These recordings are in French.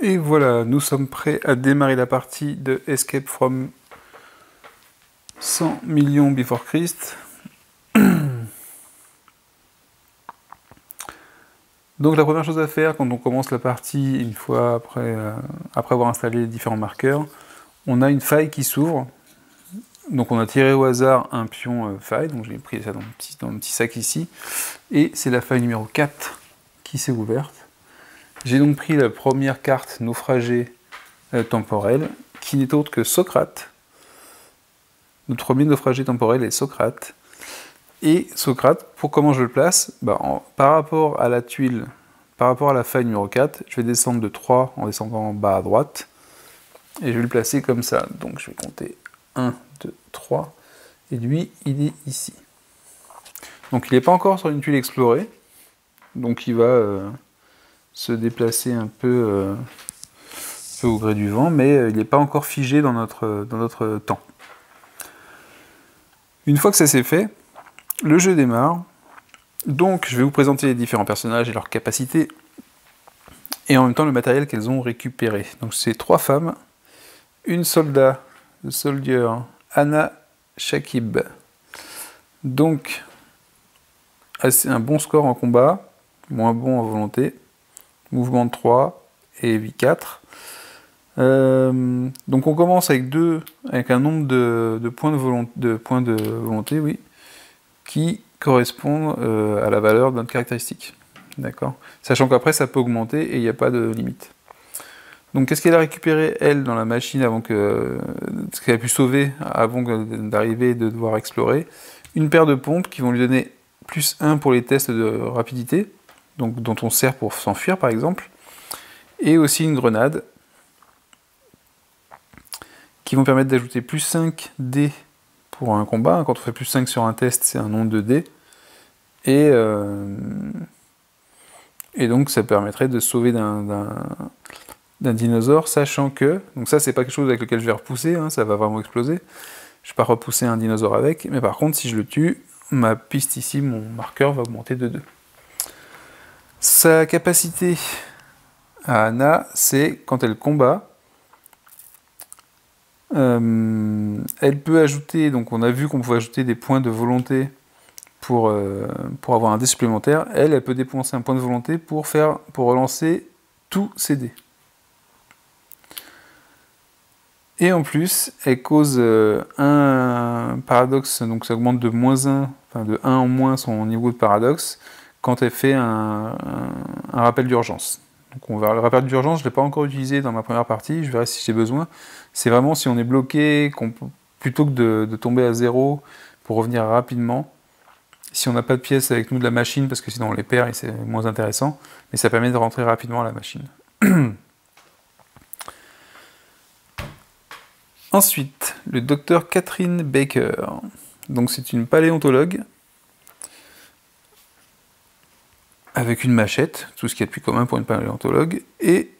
Et voilà, nous sommes prêts à démarrer la partie de Escape from 100 millions before Christ. Donc la première chose à faire quand on commence la partie, une fois après avoir installé les différents marqueurs, on a une faille qui s'ouvre. Donc on a tiré au hasard un pion faille, donc j'ai pris ça dans mon petit sac ici. Et c'est la faille numéro 4 qui s'est ouverte. J'ai donc pris la première carte naufragée temporelle, qui n'est autre que Socrate. Notre premier naufragé temporel est Socrate. Et Socrate, pour comment je le place, par rapport à la tuile, par rapport à la faille numéro 4, je vais descendre de 3 en descendant en bas à droite. Et je vais le placer comme ça. Donc je vais compter 1, 2, 3. Et lui, il est ici. Donc il n'est pas encore sur une tuile explorée. Donc il va se déplacer un peu au gré du vent, mais il n'est pas encore figé dans notre temps. Une fois que ça c'est fait, le jeu démarre. Donc je vais vous présenter les différents personnages et leurs capacités, et en même temps le matériel qu'elles ont récupéré. Donc c'est 3 femmes, une soldat, le soldier, Anna Shakib. Donc un bon score en combat, moins bon en volonté, mouvement de 3 et vie 4. Donc on commence avec un nombre de points de volonté, oui, qui correspondent à la valeur de notre caractéristique. D'accord ? Sachant qu'après ça peut augmenter et il n'y a pas de limite. Donc qu'est-ce qu'elle a récupéré elle dans la machine ce qu'elle a pu sauver avant d'arriver et de devoir explorer? Une paire de pompes qui vont lui donner plus 1 pour les tests de rapidité, donc dont on sert pour s'enfuir par exemple, et aussi une grenade qui vont permettre d'ajouter plus 5 dés pour un combat. Quand on fait plus 5 sur un test, c'est un nombre de dés. Et donc ça permettrait de sauver d'un dinosaure, sachant que, donc ça c'est pas quelque chose avec lequel je vais repousser, hein, ça va vraiment exploser. Je vais pas repousser un dinosaure avec, mais par contre si je le tue, ma piste ici, mon marqueur va augmenter de 2. Sa capacité à Anna, c'est quand elle combat, elle peut ajouter, donc on a vu qu'on pouvait ajouter des points de volonté pour avoir un dé supplémentaire. Elle peut dépenser un point de volonté pour relancer tous ses dés. Et en plus, elle cause un paradoxe, donc ça augmente de -1, enfin de 1 en moins son niveau de paradoxe, quand elle fait un rappel d'urgence. Donc le rappel d'urgence, je ne l'ai pas encore utilisé dans ma première partie, je verrai si j'ai besoin. C'est vraiment si on est bloqué, plutôt que de tomber à 0 pour revenir rapidement, si on n'a pas de pièces avec nous de la machine, parce que sinon on les perd et c'est moins intéressant, mais ça permet de rentrer rapidement à la machine. Ensuite, le docteur Catherine Baker. Donc c'est une paléontologue, avec une machette, tout ce qu'il y a de plus commun pour une paléontologue, et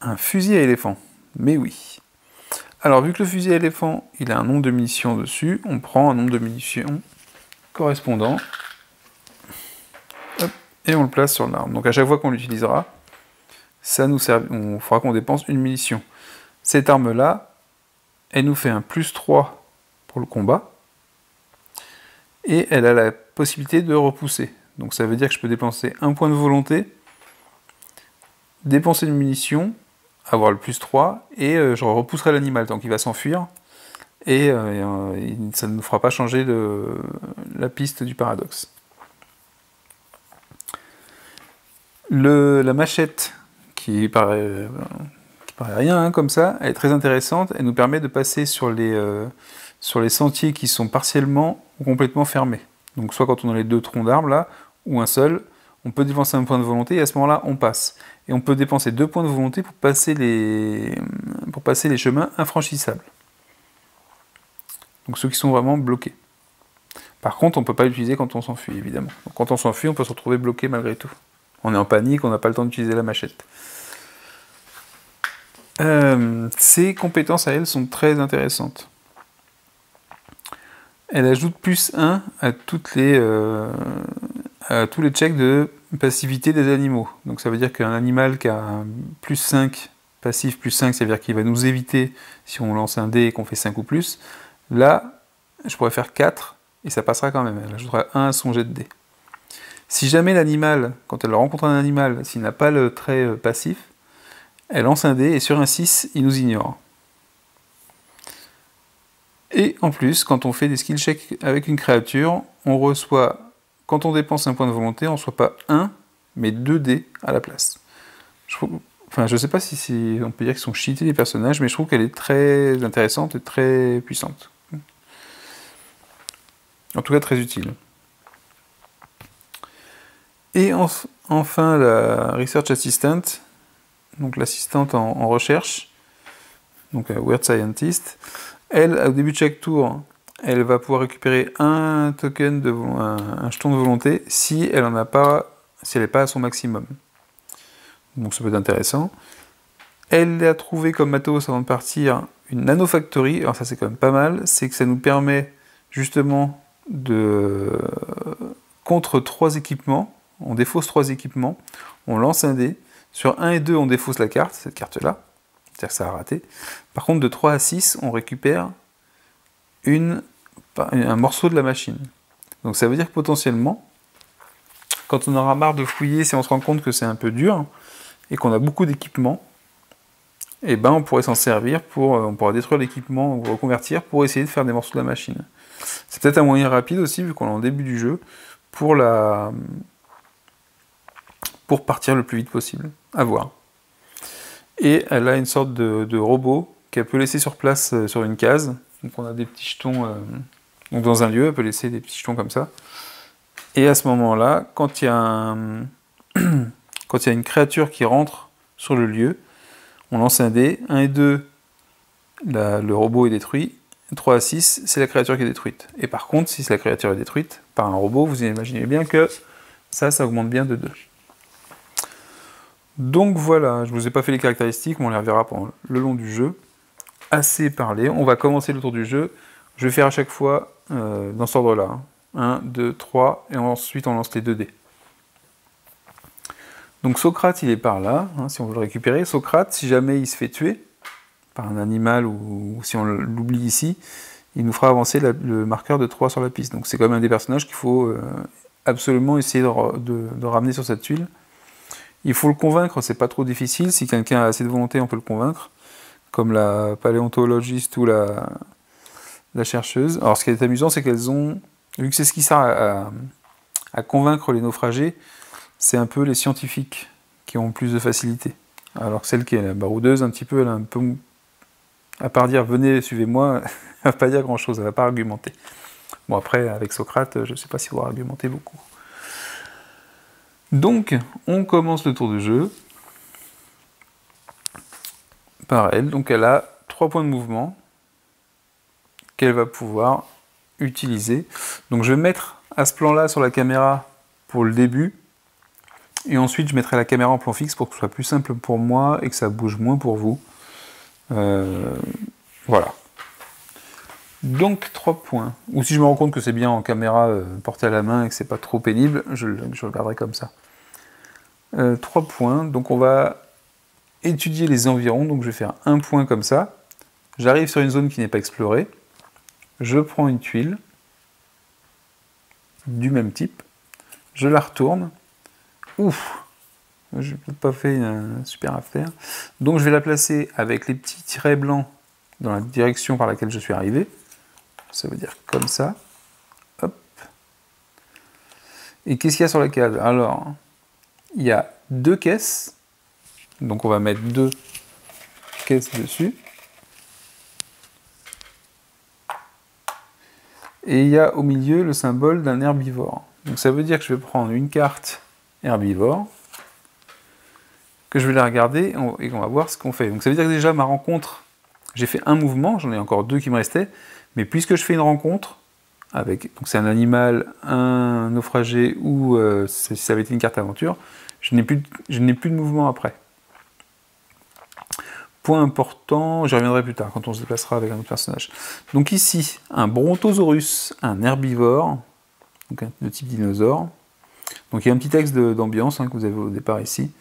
un fusil à éléphant. Mais oui. Alors vu que le fusil à éléphant, il a un nombre de munitions dessus, on prend un nombre de munitions correspondant, hop, et on le place sur l'arme. Donc à chaque fois qu'on l'utilisera, il faudra qu'on dépense une munition. Cette arme-là, elle nous fait un +3 pour le combat, et elle a la possibilité de repousser. Donc ça veut dire que je peux dépenser un point de volonté, dépenser une munition, avoir le +3, et je repousserai l'animal tant qu'il va s'enfuir, et ça ne nous fera pas changer la piste du paradoxe. La machette, qui paraît rien hein, comme ça, elle est très intéressante, elle nous permet de passer sur les sentiers qui sont partiellement ou complètement fermés. Donc soit quand on a les 2 troncs d'arbres là, ou un seul, on peut dépenser un point de volonté et à ce moment-là on passe. Et on peut dépenser 2 points de volonté pour passer les chemins infranchissables. Donc ceux qui sont vraiment bloqués. Par contre, on ne peut pas l'utiliser quand on s'enfuit, évidemment. Donc, quand on s'enfuit, on peut se retrouver bloqué malgré tout. On est en panique, on n'a pas le temps d'utiliser la machette. Ses compétences à elle sont très intéressantes. Elle ajoute +1 à tous les checks de passivité des animaux. Donc ça veut dire qu'un animal qui a un +5 passif plus 5, c'est-à-dire qu'il va nous éviter si on lance un dé et qu'on fait 5 ou plus. Là, je pourrais faire 4 et ça passera quand même. Elle ajoutera 1 à son jet de dé. Si jamais l'animal, quand elle rencontre un animal, s'il n'a pas le trait passif, elle lance un dé et sur un 6, il nous ignore. Et en plus, quand on fait des skill checks avec une créature, on reçoit, quand on dépense un point de volonté, on ne reçoit pas 1, mais 2 dés à la place. Je sais pas si on peut dire qu'ils sont cheatés les personnages, mais je trouve qu'elle est très intéressante et très puissante. En tout cas, très utile. Et enfin, la Research Assistant, donc l'assistante en recherche, donc la Weird Scientist, elle, au début de chaque tour, elle va pouvoir récupérer un token, un jeton de volonté, si elle n'est pas à son maximum. Donc ça peut être intéressant. Elle a trouvé comme matos avant de partir une nanofactory, alors ça c'est quand même pas mal, c'est que ça nous permet justement contre 3 équipements, on défausse 3 équipements, on lance un dé, sur 1 et 2 on défausse la carte, cette carte-là, c'est-à-dire que ça a raté. Par contre de 3 à 6 on récupère un morceau de la machine. Donc ça veut dire que potentiellement, quand on aura marre de fouiller, si on se rend compte que c'est un peu dur, et qu'on a beaucoup d'équipements, et ben on pourrait s'en servir on pourra détruire l'équipement ou reconvertir pour essayer de faire des morceaux de la machine. C'est peut-être un moyen rapide aussi, vu qu'on est en début du jeu, pour partir le plus vite possible. À voir. Et elle a une sorte de robot qu'elle peut laisser sur place sur une case. Donc on a des petits jetons. Donc dans un lieu, elle peut laisser des petits jetons comme ça. Et à ce moment-là, quand il y a une créature qui rentre sur le lieu, on lance un dé, 1 et 2, le robot est détruit, 3 à 6, c'est la créature qui est détruite. Et par contre, si la créature est détruite par un robot, vous imaginez bien que ça augmente bien de 2. Donc voilà, je ne vous ai pas fait les caractéristiques, mais on les reverra pendant le long du jeu. Assez parlé, on va commencer le tour du jeu. Je vais faire à chaque fois dans cet ordre-là. 1, 2, 3, et ensuite on lance les 2 dés. Donc Socrate, il est par là, si on veut le récupérer. Socrate, si jamais il se fait tuer par un animal ou si on l'oublie ici, il nous fera avancer le marqueur de 3 sur la piste. Donc c'est quand même un des personnages qu'il faut absolument essayer de ramener sur cette tuile. Il faut le convaincre, c'est pas trop difficile. Si quelqu'un a assez de volonté, on peut le convaincre. Comme la paléontologiste ou la chercheuse. Alors ce qui est amusant, c'est qu'elles ont... Vu que c'est ce qui sert à convaincre les naufragés, c'est un peu les scientifiques qui ont plus de facilité. Alors que celle qui est la baroudeuse, un petit peu, elle a un peu... À part dire « venez, suivez-moi », elle ne va pas dire grand-chose, elle ne va pas argumenter. Bon après, avec Socrate, je ne sais pas si on va argumenter beaucoup. Donc, on commence le tour de jeu par elle. Donc elle a 3 points de mouvement qu'elle va pouvoir utiliser. Donc je vais mettre à ce plan-là sur la caméra pour le début. Et ensuite, je mettrai la caméra en plan fixe pour que ce soit plus simple pour moi et que ça bouge moins pour vous. Voilà. Donc 3 points. Ou si je me rends compte que c'est bien en caméra portée à la main et que c'est pas trop pénible, je le garderai comme ça. 3 points. Donc on va étudier les environs. Donc je vais faire 1 point comme ça. J'arrive sur une zone qui n'est pas explorée. Je prends une tuile du même type. Je la retourne. Ouf, je n'ai peut-être pas fait une super affaire. Donc je vais la placer avec les petits tirets blancs dans la direction par laquelle je suis arrivé. Ça veut dire comme ça. Hop. Et qu'est-ce qu'il y a sur la case? Alors, il y a 2 caisses. Donc on va mettre 2 caisses dessus. Et il y a au milieu le symbole d'un herbivore. Donc ça veut dire que je vais prendre une carte herbivore, que je vais la regarder et qu'on va voir ce qu'on fait. Donc ça veut dire que déjà ma rencontre, j'ai fait un mouvement, j'en ai encore 2 qui me restaient, mais puisque je fais une rencontre avec, donc c'est un animal, un naufragé ou si ça avait été une carte aventure, je n'ai plus de mouvement après. Point important, j'y reviendrai plus tard quand on se déplacera avec un autre personnage. Donc ici, un brontosaurus, un herbivore, donc de type dinosaure. Donc il y a un petit texte d'ambiance que vous avez au départ ici.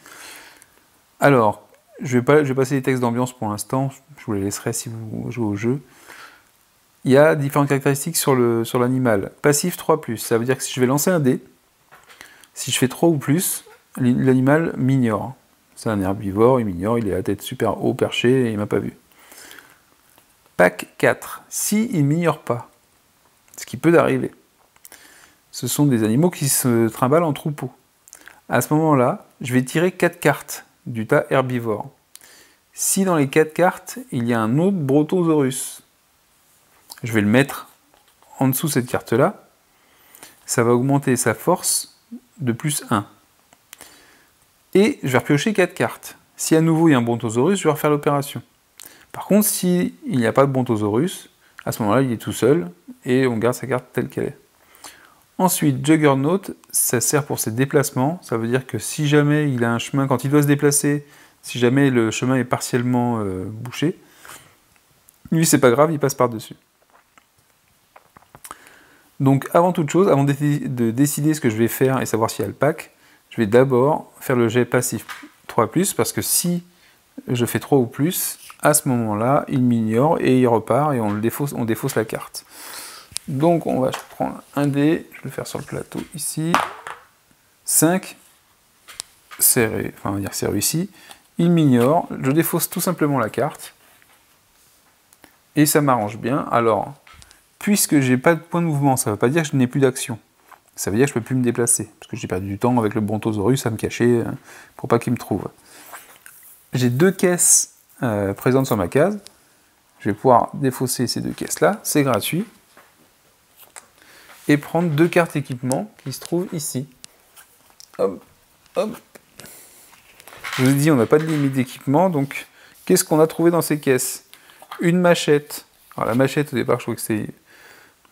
Alors, je vais passer les textes d'ambiance pour l'instant, je vous les laisserai si vous jouez au jeu. Il y a différentes caractéristiques sur l'animal. Passif 3+, ça veut dire que si je vais lancer un dé, si je fais 3 ou plus, l'animal m'ignore. C'est un herbivore, il m'ignore, il est à la tête super haut, perché, et il m'a pas vu. Pack 4, si il m'ignore pas, ce qui peut arriver, ce sont des animaux qui se trimballent en troupeau. À ce moment-là, je vais tirer 4 cartes du tas herbivore. Si dans les 4 cartes, il y a un autre Brontosaurus, je vais le mettre en dessous de cette carte-là, ça va augmenter sa force de +1. Et je vais repiocher 4 cartes. Si à nouveau il y a un Brontosaurus, je vais refaire l'opération. Par contre, s'il n'y a pas de Brontosaurus, à ce moment-là, il est tout seul, et on garde sa carte telle qu'elle est. Ensuite, Juggernaut, ça sert pour ses déplacements, ça veut dire que si jamais il a un chemin, quand il doit se déplacer, si jamais le chemin est partiellement bouché, lui c'est pas grave, il passe par-dessus. Donc avant toute chose, avant de décider ce que je vais faire et savoir s'il y a le pack, je vais d'abord faire le jet passif 3+, parce que si je fais 3 ou plus, à ce moment-là, il m'ignore et il repart et on défausse la carte. Donc on va prendre un dé, je vais le faire sur le plateau ici. 5, c'est réussi. Il m'ignore, je défausse tout simplement la carte. Et ça m'arrange bien. Alors, puisque j'ai pas de point de mouvement, ça ne veut pas dire que je n'ai plus d'action. Ça veut dire que je ne peux plus me déplacer, parce que j'ai perdu du temps avec le Brontosaurus à me cacher pour pas qu'il me trouve. J'ai 2 caisses présentes sur ma case. Je vais pouvoir défausser ces 2 caisses-là, c'est gratuit. Et prendre 2 cartes équipement qui se trouvent ici. Hop, hop. Je vous ai dit, on n'a pas de limite d'équipement, donc qu'est-ce qu'on a trouvé dans ces caisses? Une machette. Alors la machette, au départ, je trouve que c'est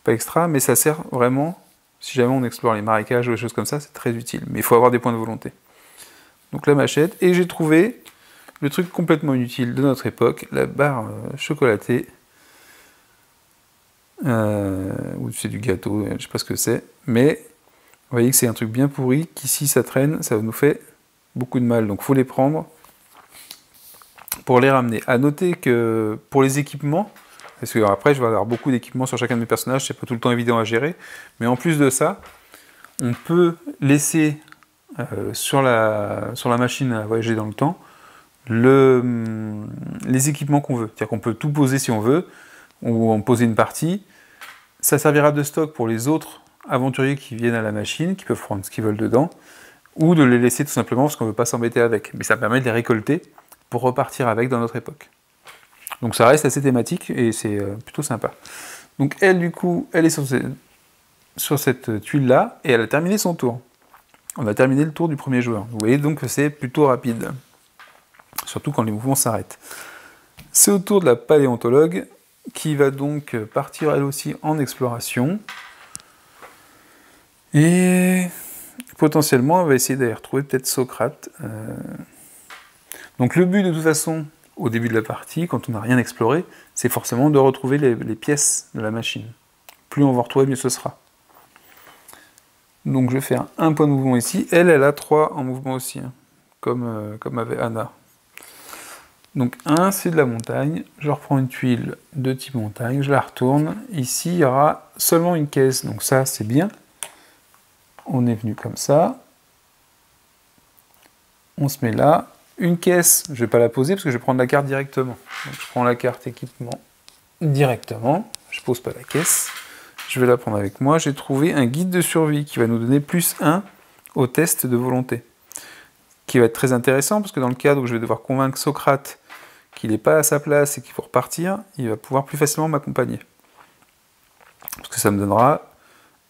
pas extra, mais ça sert vraiment, si jamais on explore les marécages ou des choses comme ça, c'est très utile. Mais il faut avoir des points de volonté. Donc la machette, et j'ai trouvé le truc complètement inutile de notre époque, la barre chocolatée. Ou c'est du gâteau, je sais pas ce que c'est, mais vous voyez que c'est un truc bien pourri, qui si ça traîne, ça nous fait beaucoup de mal, donc il faut les prendre pour les ramener. À noter que pour les équipements, parce que après je vais avoir beaucoup d'équipements sur chacun de mes personnages, c'est pas tout le temps évident à gérer, mais en plus de ça, on peut laisser sur la machine à voyager dans le temps les équipements qu'on veut, c'est-à-dire qu'on peut tout poser si on veut, ou en poser une partie. Ça servira de stock pour les autres aventuriers qui viennent à la machine, qui peuvent prendre ce qu'ils veulent dedans, ou de les laisser tout simplement parce qu'on ne veut pas s'embêter avec. Mais ça permet de les récolter pour repartir avec dans notre époque. Donc ça reste assez thématique et c'est plutôt sympa. Donc elle, du coup, elle est sur cette tuile-là et elle a terminé son tour. On a terminé le tour du premier joueur. Vous voyez donc que c'est plutôt rapide, surtout quand les mouvements s'arrêtent. C'est au tour de la paléontologue, qui va donc partir elle aussi en exploration. Et potentiellement, elle va essayer d'aller retrouver peut-être Socrate. Donc le but de toute façon, au début de la partie, quand on n'a rien exploré, c'est forcément de retrouver les pièces de la machine. Plus on va retrouver, mieux ce sera. Donc je vais faire un point de mouvement ici. Elle a 3 en mouvement aussi, hein, comme avait Anna. Donc 1, c'est de la montagne, je reprends une tuile de type montagne, je la retourne, ici il y aura seulement une caisse, donc ça c'est bien. On est venu comme ça, on se met là, une caisse, je ne vais pas la poser parce que je vais prendre la carte directement. Donc je prends la carte équipement directement, je ne pose pas la caisse, je vais la prendre avec moi, j'ai trouvé un guide de survie qui va nous donner +1 au test de volonté. Qui va être très intéressant, parce que dans le cadre où je vais devoir convaincre Socrate qu'il n'est pas à sa place et qu'il faut repartir, il va pouvoir plus facilement m'accompagner. Parce que ça me donnera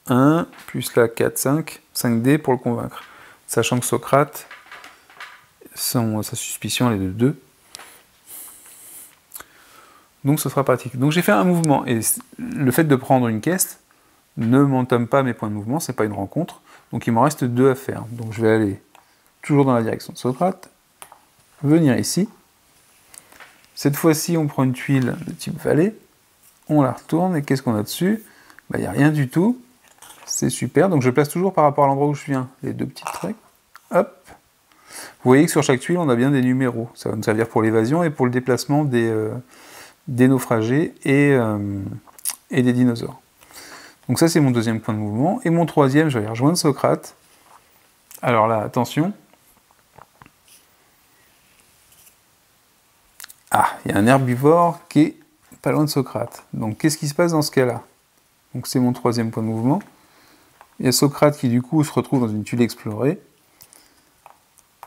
1, plus là 4, 5 dés pour le convaincre. Sachant que Socrate, sa suspicion elle est de 2. Donc ce sera pratique. Donc j'ai fait un mouvement, et le fait de prendre une caisse ne m'entame pas mes points de mouvement, c'est pas une rencontre, donc il m'en reste 2 à faire. Donc je vais aller toujours dans la direction de Socrate, venir ici. Cette fois-ci, on prend une tuile de type vallée, on la retourne, et qu'est-ce qu'on a dessus? Il n'y a rien du tout, c'est super, donc je place toujours par rapport à l'endroit où je viens, les 2 petits traits, hop, Vous voyez que sur chaque tuile, on a bien des numéros. Ça va nous servir pour l'évasion et pour le déplacement des naufragés et des dinosaures. Donc ça, c'est mon deuxième point de mouvement. Et mon troisième, je vais aller rejoindre Socrate. Alors là, attention. Ah, il y a un herbivore qui est pas loin de Socrate. Donc qu'est-ce qui se passe dans ce cas-là? Donc c'est mon troisième point de mouvement. Il y a Socrate qui du coup se retrouve dans une tuile explorée.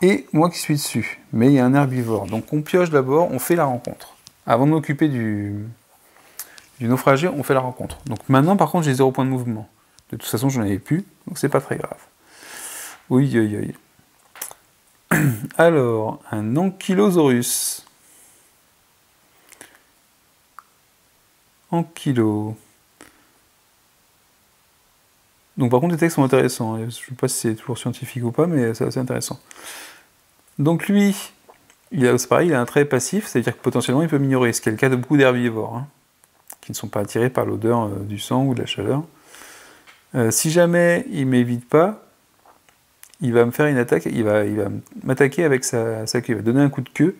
Et moi qui suis dessus. Mais il y a un herbivore. Donc on pioche d'abord, on fait la rencontre. Avant de m'occuper du naufragé, on fait la rencontre. Donc maintenant par contre j'ai 0 point de mouvement. De toute façon j'en avais plus, donc c'est pas très grave. Oui, oui, oui. Alors, un Ankylosaurus. Ankylo. Donc par contre les textes sont intéressants. Je ne sais pas si c'est toujours scientifique ou pas, mais c'est assez intéressant. Donc lui, c'est pareil, il a un trait passif, c'est-à-dire que potentiellement il peut m'ignorer, ce qui est le cas de beaucoup d'herbivores, hein, qui ne sont pas attirés par l'odeur du sang ou de la chaleur. Si jamais il ne m'évite pas, il va me faire une attaque, il va m'attaquer avec sa queue, il va donner un coup de queue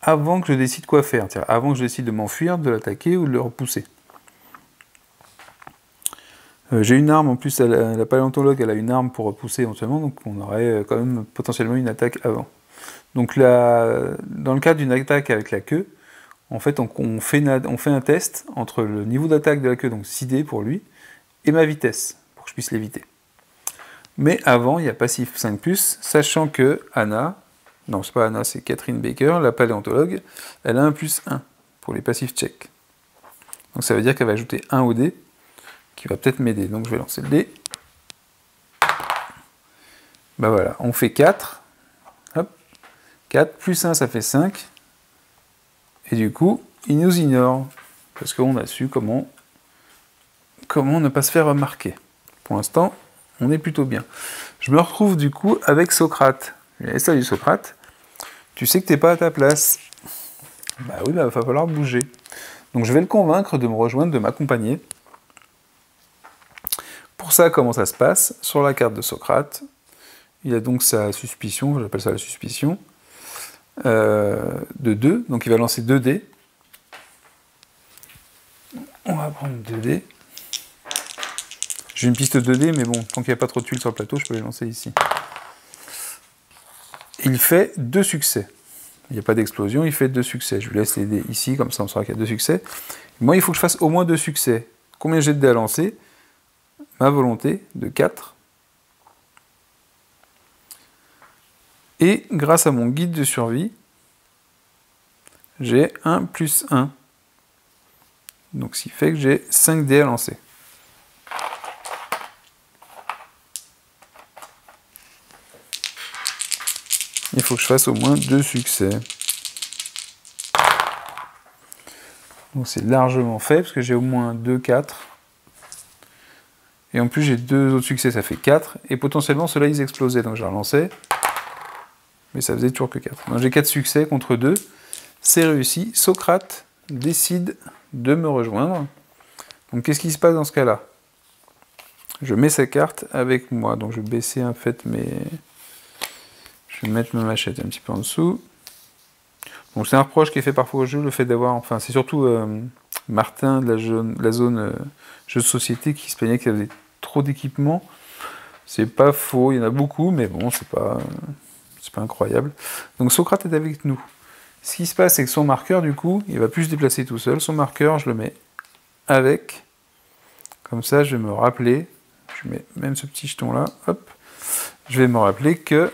avant que je décide quoi faire, c'est-à-dire avant que je décide de m'enfuir, de l'attaquer ou de le repousser. J'ai une arme, en plus la paléontologue elle a une arme pour repousser éventuellement, donc on aurait quand même potentiellement une attaque avant. Donc là, dans le cas d'une attaque avec la queue, en fait on fait un test entre le niveau d'attaque de la queue, donc 6D pour lui, et ma vitesse, pour que je puisse l'éviter. Mais avant, il y a passif 5+, sachant que Anna, non c'est pas Anna, c'est Catherine Baker, la paléontologue, elle a un +1 pour les passifs check. Donc ça veut dire qu'elle va ajouter 1 au dé, qui va peut-être m'aider. Donc je vais lancer le dé. Ben voilà, on fait 4. Hop. 4 plus 1, ça fait 5. Et du coup, il nous ignore. Parce qu'on a su comment ne pas se faire remarquer. Pour l'instant, on est plutôt bien. Je me retrouve du coup avec Socrate. Salut Socrate. Tu sais que t'es pas à ta place. Bah oui, il va falloir bouger. Donc je vais le convaincre de me rejoindre, de m'accompagner. Pour ça, comment ça se passe? Sur la carte de Socrate, il a donc sa suspicion, j'appelle ça la suspicion, de 2, donc il va lancer 2 dés. On va prendre 2 dés. J'ai une piste 2 dés, mais bon, tant qu'il n'y a pas trop de tuiles sur le plateau, je peux les lancer ici. Il fait 2 succès. Il n'y a pas d'explosion, il fait 2 succès. Je lui laisse les dés ici, comme ça on saura qu'il y a 2 succès. Moi, il faut que je fasse au moins 2 succès. Combien j'ai de dés à lancer? Ma volonté de 4. Et grâce à mon guide de survie, j'ai 1 plus 1. Donc ce qui fait que j'ai 5 dés à lancer. Il faut que je fasse au moins 2 succès. Donc c'est largement fait, parce que j'ai au moins 2, 4. Et en plus j'ai 2 autres succès, ça fait 4. Et potentiellement ceux-là ils explosaient, donc je les relançais. Mais ça faisait toujours que 4. Donc j'ai 4 succès contre 2. C'est réussi. Socrate décide de me rejoindre. Donc qu'est-ce qui se passe dans ce cas-là? Je mets sa carte avec moi. Donc je vais baisser en fait mes... Je vais mettre ma machette un petit peu en dessous. Donc c'est un reproche qui est fait parfois au jeu, le fait d'avoir... Enfin c'est surtout Martin de la zone jeu de société qui se plaignait qu'il y avait trop d'équipements. C'est pas faux, il y en a beaucoup, mais bon, c'est pas incroyable. Donc Socrate est avec nous. Ce qui se passe, c'est que son marqueur, du coup, il va plus se déplacer tout seul. Son marqueur, je le mets avec. Comme ça, je vais me rappeler. Je mets même ce petit jeton là. Hop. Je vais me rappeler que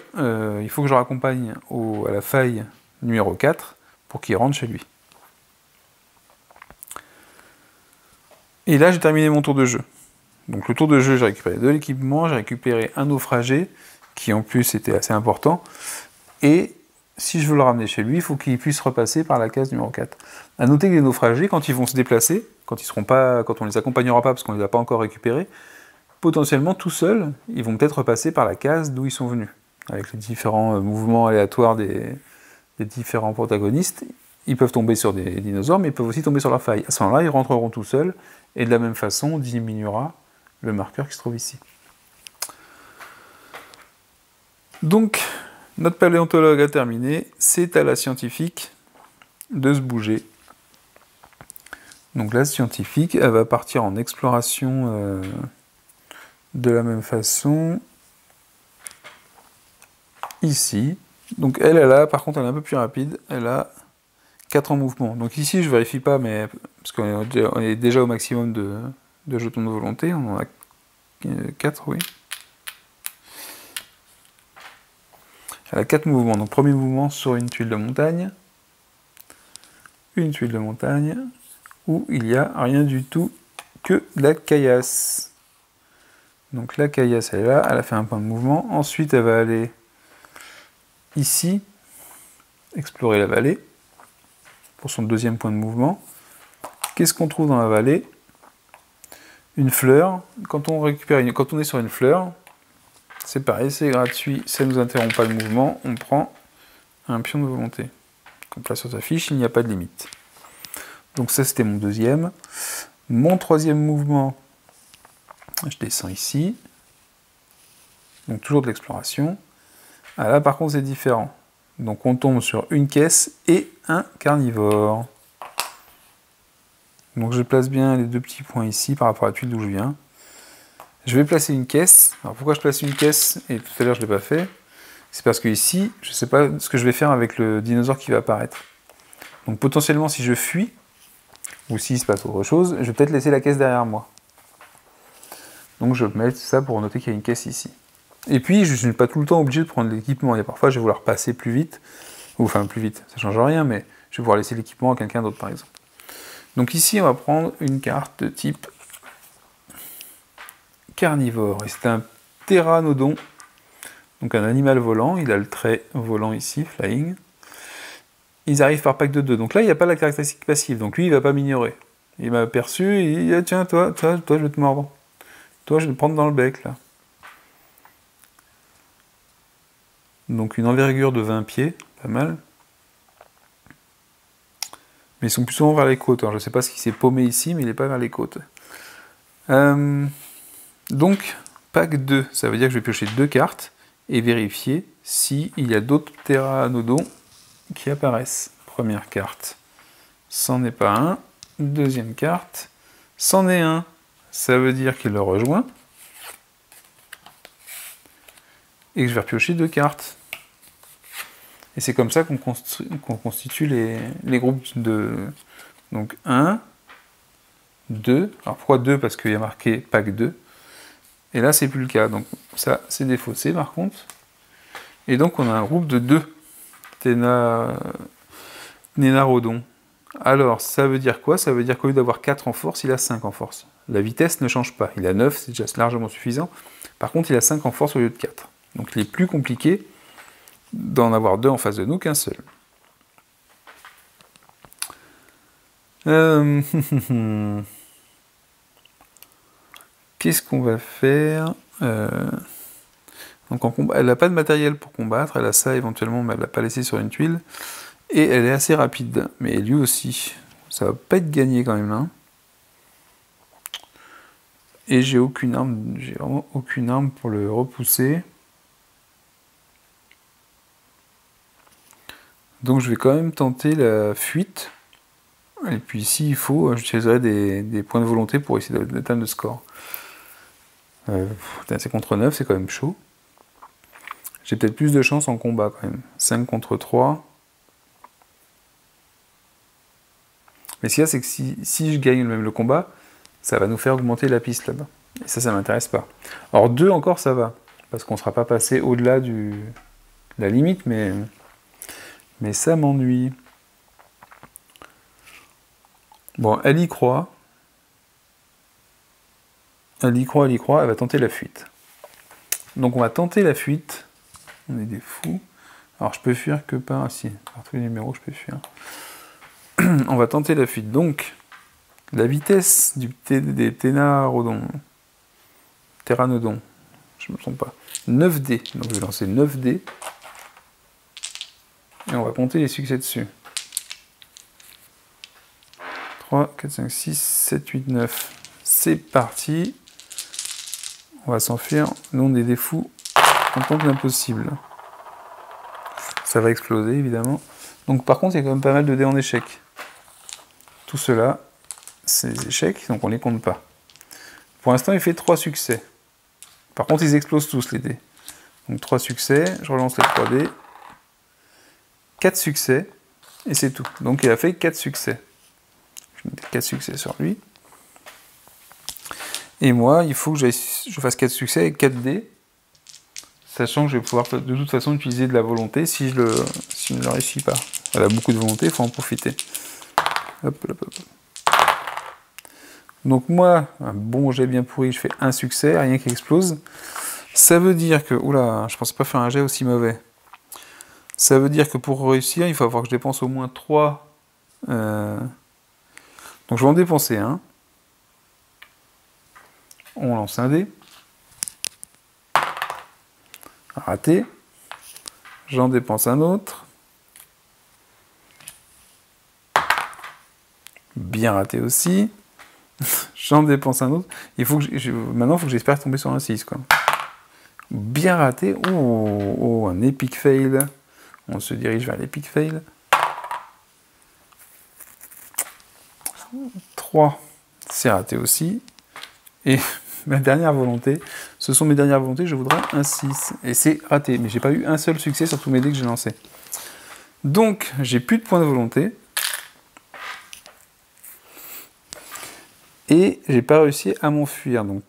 il faut que je le raccompagne à la faille numéro 4 pour qu'il rentre chez lui. Et là, j'ai terminé mon tour de jeu. Donc le tour de jeu, j'ai récupéré de l'équipement, j'ai récupéré un naufragé, qui en plus était assez important, et si je veux le ramener chez lui, il faut qu'il puisse repasser par la case numéro 4. A noter que les naufragés, quand ils vont se déplacer, quand on les accompagnera pas parce qu'on les a pas encore récupérés, potentiellement tout seuls, ils vont peut-être repasser par la case d'où ils sont venus. Avec les différents mouvements aléatoires des différents protagonistes, ils peuvent tomber sur des dinosaures, mais ils peuvent aussi tomber sur leur faille. À ce moment-là, ils rentreront tout seuls, et de la même façon, on diminuera le marqueur qui se trouve ici. Donc, Notre paléontologue a terminé, c'est à la scientifique de se bouger. Donc la scientifique, elle va partir en exploration de la même façon. Ici. Donc elle a, par contre, elle est un peu plus rapide. Elle a 4 en mouvement. Donc ici, je vérifie pas, mais parce qu'on est déjà au maximum de jetons de volonté. On en a 4, oui. Elle a 4 mouvements. Donc premier mouvement sur une tuile de montagne. Une tuile de montagne où il n'y a rien du tout que de la caillasse. Donc la caillasse, elle est là. Elle a fait un point de mouvement. Ensuite, elle va aller ici, explorer la vallée, pour son deuxième point de mouvement. Qu'est-ce qu'on trouve dans la vallée? Une fleur. Quand on est sur une fleur, c'est pareil, c'est gratuit, ça ne nous interrompt pas le mouvement, on prend un pion de volonté. Comme là sur sa fiche, il n'y a pas de limite. Donc ça, c'était mon deuxième. Mon troisième mouvement, je descends ici. Donc toujours de l'exploration. Ah, là, par contre, c'est différent. Donc on tombe sur une caisse et un carnivore. Donc je place bien les deux petits points ici par rapport à la tuile d'où je viens. Je vais placer une caisse. Alors pourquoi je place une caisse et tout à l'heure je ne l'ai pas fait? C'est parce que ici, je ne sais pas ce que je vais faire avec le dinosaure qui va apparaître. Donc potentiellement si je fuis, ou s'il se passe autre chose, je vais peut-être laisser la caisse derrière moi. Donc je mets ça pour noter qu'il y a une caisse ici. Et puis je ne suis pas tout le temps obligé de prendre l'équipement. Il y a parfois je vais vouloir passer plus vite, ou enfin plus vite, ça ne change rien, mais je vais pouvoir laisser l'équipement à quelqu'un d'autre par exemple. Donc ici on va prendre une carte de type carnivore, et c'est un pteranodon, donc un animal volant, il a le trait volant ici, flying. Ils arrivent par pack de 2, donc là il n'y a pas la caractéristique passive, donc lui il ne va pas m'ignorer. Il m'a aperçu, et il dit ah, tiens toi je vais te mordre, toi je vais te prendre dans le bec là. Donc une envergure de 20 pieds, pas mal. Mais ils sont plus souvent vers les côtes, alors je ne sais pas ce qui s'est paumé ici, mais il n'est pas vers les côtes. Donc, pack 2, ça veut dire que je vais piocher 2 cartes et vérifier s'il y a d'autres pteranodons qui apparaissent. Première carte, c'en est pas un. Deuxième carte, c'en est un. Ça veut dire qu'il le rejoint. Et que je vais repiocher 2 cartes. Et c'est comme ça qu'on constitue les groupes de... Donc 1, 2. Alors pourquoi 2? Parce qu'il y a marqué pack 2. Et là, c'est plus le cas. Donc ça, c'est défaussé par contre. Et donc on a un groupe de 2 Ténarodons. Alors, ça veut dire quoi? Ça veut dire qu'au lieu d'avoir 4 en force, il a 5 en force. La vitesse ne change pas. Il a 9, c'est déjà largement suffisant. Par contre, il a 5 en force au lieu de 4. Donc il est plus compliqué d'en avoir 2 en face de nous qu'un seul. Qu'est-ce qu'on va faire? Donc en combat, elle n'a pas de matériel pour combattre, elle a ça éventuellement, mais elle ne l'a pas laissé sur une tuile. Et elle est assez rapide, mais lui aussi. Ça va pas être gagné quand même. Hein. Et j'ai aucune arme, j'ai vraiment aucune arme pour le repousser. Donc je vais quand même tenter la fuite. Et puis s'il faut, j'utiliserai des points de volonté pour essayer d'atteindre le score. C'est contre 9, c'est quand même chaud. J'ai peut-être plus de chance en combat quand même. 5 contre 3. Mais ce qu'il y a, c'est que si je gagne même le combat, ça va nous faire augmenter la piste là-bas. Et ça m'intéresse pas. Alors 2 encore, ça va. Parce qu'on ne sera pas passé au-delà de la limite, mais ça m'ennuie. Bon, elle y croit. Elle y croit, elle va tenter la fuite. Donc on va tenter la fuite. On est des fous. Alors je peux fuir que par... Si, par tous les numéros, je peux fuir. On va tenter la fuite. Donc, la vitesse des Ténarodons, Pteranodons, je ne me trompe pas, 9D. Donc je vais lancer 9D. Et on va compter les succès dessus. 3, 4, 5, 6, 7, 8, 9. C'est parti. On va s'enfuir. Nous, on est des fous. On tente l'impossible. ça va exploser évidemment. Donc par contre, il y a quand même pas mal de dés en échec. Tout cela, c'est des échecs, donc on ne les compte pas. Pour l'instant, il fait 3 succès. Par contre, ils explosent tous les dés. Donc 3 succès, je relance les 3 dés. 4 succès, et c'est tout. Donc il a fait 4 succès. Je mets 4 succès sur lui. Et moi, il faut que je fasse 4 succès avec 4 dés, sachant que je vais pouvoir de toute façon utiliser de la volonté si je ne le réussis pas. Elle a beaucoup de volonté, il faut en profiter. Hop, hop, hop. Donc moi, un bon jet bien pourri, je fais un succès, rien qui explose. Ça veut dire que... Oula, je pensais pas faire un jet aussi mauvais. Ça veut dire que pour réussir, il faut avoir que je dépense au moins 3... Donc je vais en dépenser un. On lance un dé. Raté. J'en dépense un autre. Bien raté aussi. J'en dépense un autre. Il faut que maintenant, il faut que j'espère tomber sur un 6, quoi. Bien raté. Oh, un epic fail. On se dirige vers l'epic fail. 3. C'est raté aussi. Et ma dernière volonté, ce sont mes dernières volontés, je voudrais un 6. Et c'est raté. Mais j'ai pas eu un seul succès sur tous mes dés que j'ai lancés. Donc, j'ai plus de points de volonté. Et j'ai pas réussi à m'enfuir. Donc,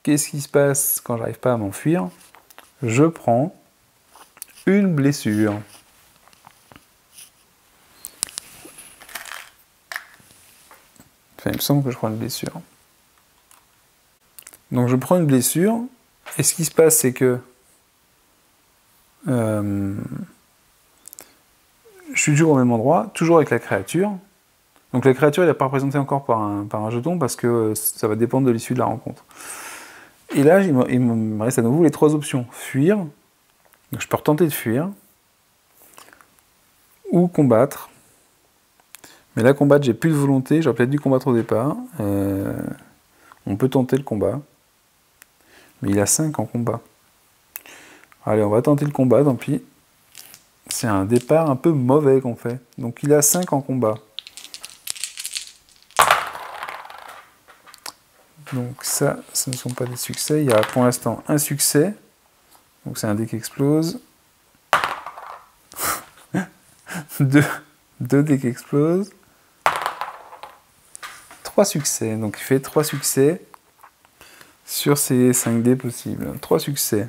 qu'est-ce qui se passe quand j'arrive pas à m'enfuir? Je prends une blessure. Enfin, il me semble que je prends une blessure. Donc, je prends une blessure. Et ce qui se passe, c'est que je suis toujours au même endroit, toujours avec la créature. Donc la créature, elle n'est pas représentée encore par un jeton parce que ça va dépendre de l'issue de la rencontre. Et là, il me reste à nouveau les 3 options. Fuir, donc je peux retenter de fuir, ou combattre. Mais là, combattre, j'ai plus de volonté, j'aurais peut-être dû combattre au départ. On peut tenter le combat. Mais il a 5 en combat. Allez, on va tenter le combat, tant pis. C'est un départ un peu mauvais qu'on fait. Donc il a 5 en combat. Donc ça, ce ne sont pas des succès. Il y a pour l'instant un succès. Donc c'est un dé qui explose. 2 dés qui explosent. 3 succès. Donc il fait 3 succès sur ces 5 dés possibles. 3 succès.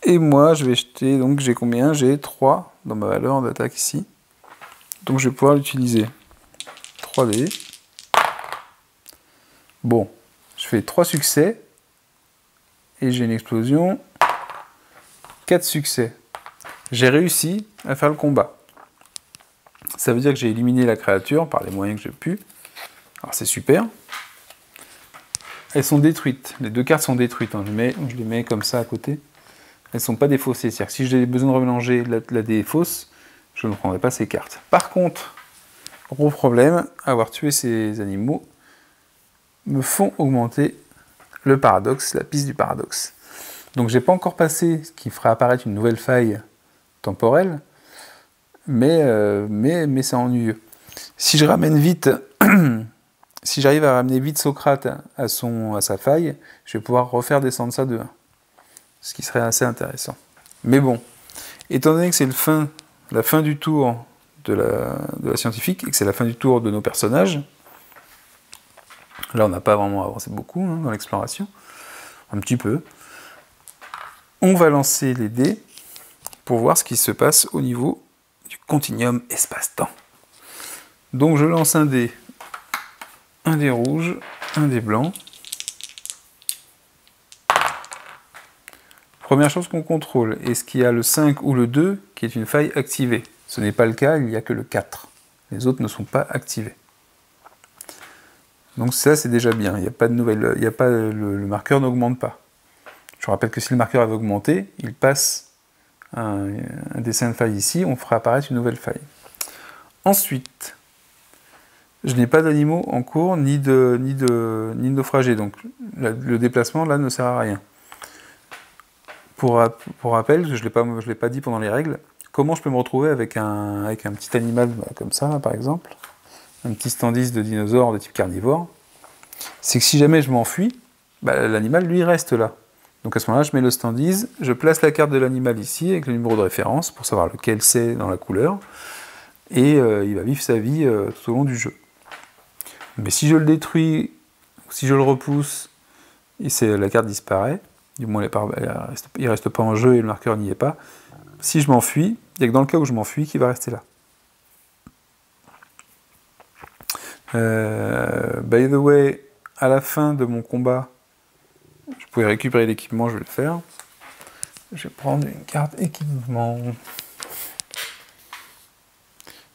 Et moi, je vais jeter... Donc j'ai combien? J'ai 3 dans ma valeur d'attaque ici. Donc je vais pouvoir l'utiliser. 3 dés. Bon, je fais 3 succès, et j'ai une explosion, 4 succès. J'ai réussi à faire le combat. Ça veut dire que j'ai éliminé la créature par les moyens que j'ai pu. Alors c'est super. Elles sont détruites, les 2 cartes sont détruites, hein. Je les mets comme ça à côté. Elles ne sont pas défaussées, c'est-à-dire que si j'ai besoin de remélanger la défausse, je ne prendrai pas ces cartes. Par contre, gros problème, avoir tué ces animaux, me font augmenter le paradoxe, la piste du paradoxe. Donc j'ai pas encore passé ce qui fera apparaître une nouvelle faille temporelle, mais c'est ennuyeux. Si je ramène vite, si j'arrive à ramener vite Socrate à sa faille, je vais pouvoir refaire descendre ça de 1. Ce qui serait assez intéressant. Mais bon, étant donné que c'est la fin du tour de la scientifique, et que c'est la fin du tour de nos personnages, là, on n'a pas vraiment avancé beaucoup dans l'exploration. Un petit peu. On va lancer les dés pour voir ce qui se passe au niveau du continuum espace-temps. Donc, je lance un dé rouge, un dé blanc. Première chose qu'on contrôle, est-ce qu'il y a le 5 ou le 2 qui est une faille activée? Ce n'est pas le cas, il n'y a que le 4. Les autres ne sont pas activés. Donc ça, c'est déjà bien. Il n'y a pas de nouvelle, le marqueur n'augmente pas. Je rappelle que si le marqueur avait augmenté, il passe un dessin de faille ici, on fera apparaître une nouvelle faille. Ensuite, je n'ai pas d'animaux en cours, ni de naufragés, donc le déplacement là ne sert à rien. Pour rappel, je ne l'ai pas dit pendant les règles, comment je peux me retrouver avec un petit animal comme ça, là, par exemple, un petit standis de dinosaure de type carnivore, c'est que si jamais je m'enfuis, l'animal, lui, reste là. Donc à ce moment-là, je mets le standis, je place la carte de l'animal ici, avec le numéro de référence, pour savoir lequel c'est dans la couleur, et il va vivre sa vie tout au long du jeu. Mais si je le détruis, si je le repousse, la carte disparaît, du moins il ne reste pas en jeu et le marqueur n'y est pas. Si je m'enfuis, il n'y a que dans le cas où je m'enfuis qu'il va rester là. By the way, à la fin de mon combat, je pouvais récupérer l'équipement, je vais le faire. Je vais prendre une carte équipement.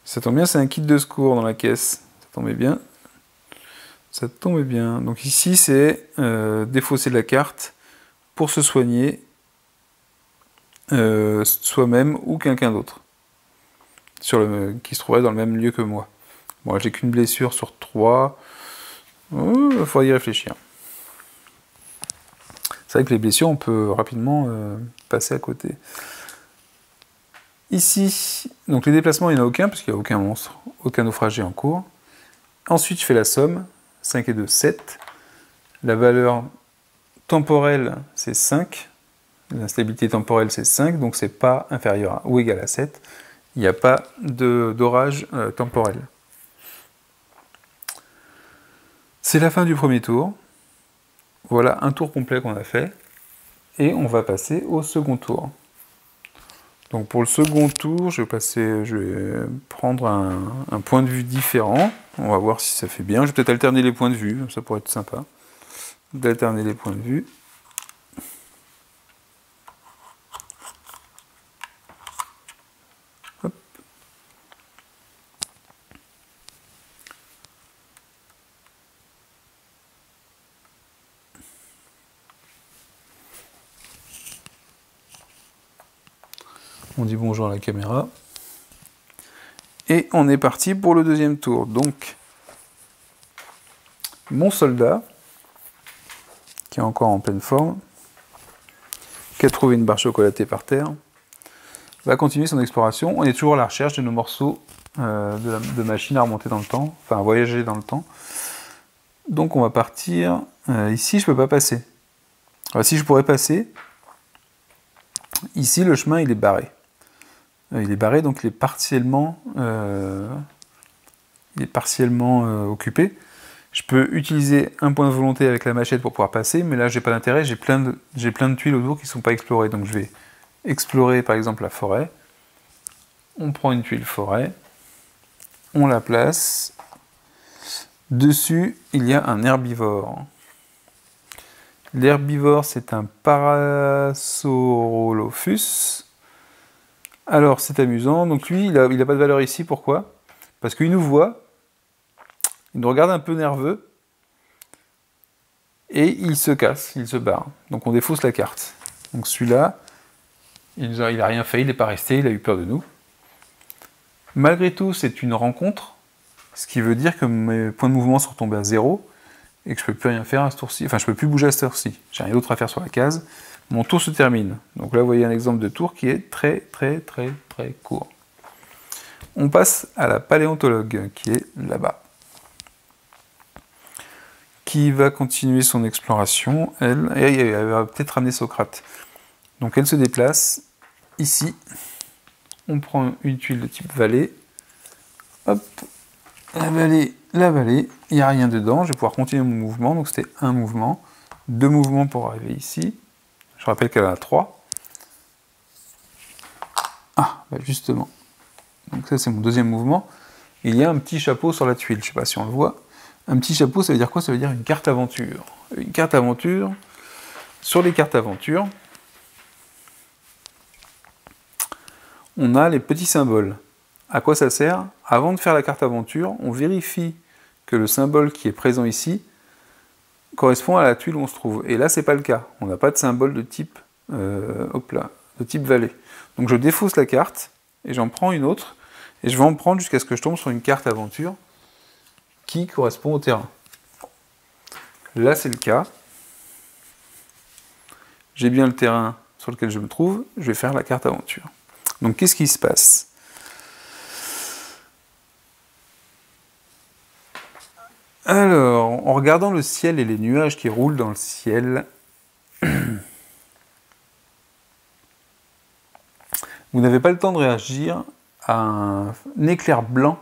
Ça tombe bien, c'est un kit de secours dans la caisse. Ça tombait bien. Ça tombait bien. Donc ici, c'est défausser la carte pour se soigner soi-même ou quelqu'un d'autre qui se trouverait dans le même lieu que moi. Bon, j'ai qu'une blessure sur 3. Il faudra y réfléchir. C'est vrai que les blessures, on peut rapidement passer à côté. Ici, donc les déplacements, il n'y en a aucun, parce qu'il n'y a aucun monstre, aucun naufragé en cours. Ensuite, je fais la somme. 5 et 2, 7. La valeur temporelle, c'est 5. L'instabilité temporelle, c'est 5, donc c'est pas inférieur à ou égal à 7. Il n'y a pas d'orage temporel. C'est la fin du premier tour. Voilà un tour complet qu'on a fait. Et on va passer au second tour. Donc pour le second tour, je vais prendre un point de vue différent. On va voir si ça fait bien. Je vais peut-être alterner les points de vue, ça pourrait être sympa. D'alterner les points de vue. Hop. On dit bonjour à la caméra. Et on est parti pour le deuxième tour. Donc, mon soldat, qui est encore en pleine forme, qui a trouvé une barre chocolatée par terre, va continuer son exploration. On est toujours à la recherche de nos morceaux de machine à remonter dans le temps, enfin à voyager dans le temps. Donc on va partir. Ici, je ne peux pas passer. Alors, si je pourrais passer, ici le chemin il est barré. Il est barré, donc il est partiellement occupé. Je peux utiliser un point de volonté avec la machette pour pouvoir passer, mais là j'ai pas d'intérêt, j'ai plein de tuiles autour qui ne sont pas explorées. Donc je vais explorer par exemple la forêt. On prend une tuile forêt, on la place. Dessus, il y a un herbivore. L'herbivore, c'est un Parasaurolophus. Alors, c'est amusant. Donc lui, il n'a pas de valeur ici. Pourquoi? Parce qu'il nous voit, il nous regarde un peu nerveux, et il se casse, il se barre. Donc on défausse la carte. Donc celui-là, il n'a rien fait, il n'est pas resté, il a eu peur de nous. Malgré tout, c'est une rencontre, ce qui veut dire que mes points de mouvement sont retombés à 0, et que je ne peux plus rien faire à ce tour-ci. Enfin, je ne peux plus bouger à ce tour-ci. J'ai rien d'autre à faire sur la case. Mon tour se termine. Donc là, vous voyez un exemple de tour qui est très, très, très, très court. On passe à la paléontologue, qui est là-bas. Qui va continuer son exploration. Elle va peut-être ramener Socrate. Donc elle se déplace ici. On prend une tuile de type vallée. Hop. La vallée, il n'y a rien dedans. Je vais pouvoir continuer mon mouvement. Donc c'était un mouvement. 2 mouvements pour arriver ici. Je rappelle qu'elle en a 3. Ah, justement. Donc ça, c'est mon deuxième mouvement. Il y a un petit chapeau sur la tuile. Je ne sais pas si on le voit. Un petit chapeau, ça veut dire quoi? Ça veut dire une carte aventure. Une carte aventure. Sur les cartes aventure, on a les petits symboles. À quoi ça sert? Avant de faire la carte aventure, on vérifie que le symbole qui est présent ici correspond à la tuile où on se trouve. Et là, c'est pas le cas. On n'a pas de symbole de type, de type vallée. Donc je défausse la carte et j'en prends une autre. Et je vais en prendre jusqu'à ce que je tombe sur une carte aventure qui correspond au terrain. Là, c'est le cas. J'ai bien le terrain sur lequel je me trouve. Je vais faire la carte aventure. Donc qu'est-ce qui se passe? Alors, en regardant le ciel et les nuages qui roulent dans le ciel, vous n'avez pas le temps de réagir à un éclair blanc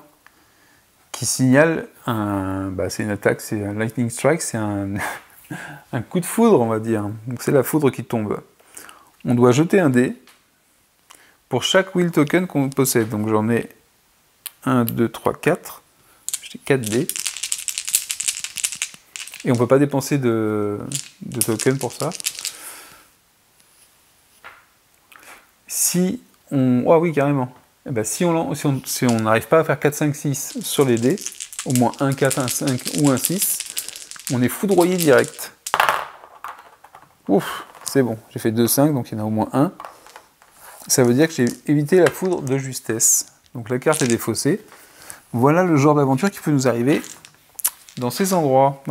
qui signale c'est une attaque, c'est un lightning strike, c'est un coup de foudre, on va dire. Donc c'est la foudre qui tombe. On doit jeter un dé pour chaque wheel token qu'on possède. Donc j'en ai 1, 2, 3, 4. J'ai 4 dés. Et on ne peut pas dépenser de tokens pour ça. Si on... Ah oui, carrément. Eh ben, si on n'arrive pas à faire 4, 5, 6 sur les dés, au moins 1, 4, 1, 5 ou 1, 6, on est foudroyé direct. Ouf, c'est bon. J'ai fait 2, 5, donc il y en a au moins 1. Ça veut dire que j'ai évité la foudre de justesse. Donc la carte est défaussée. Voilà le genre d'aventure qui peut nous arriver dans cet endroit.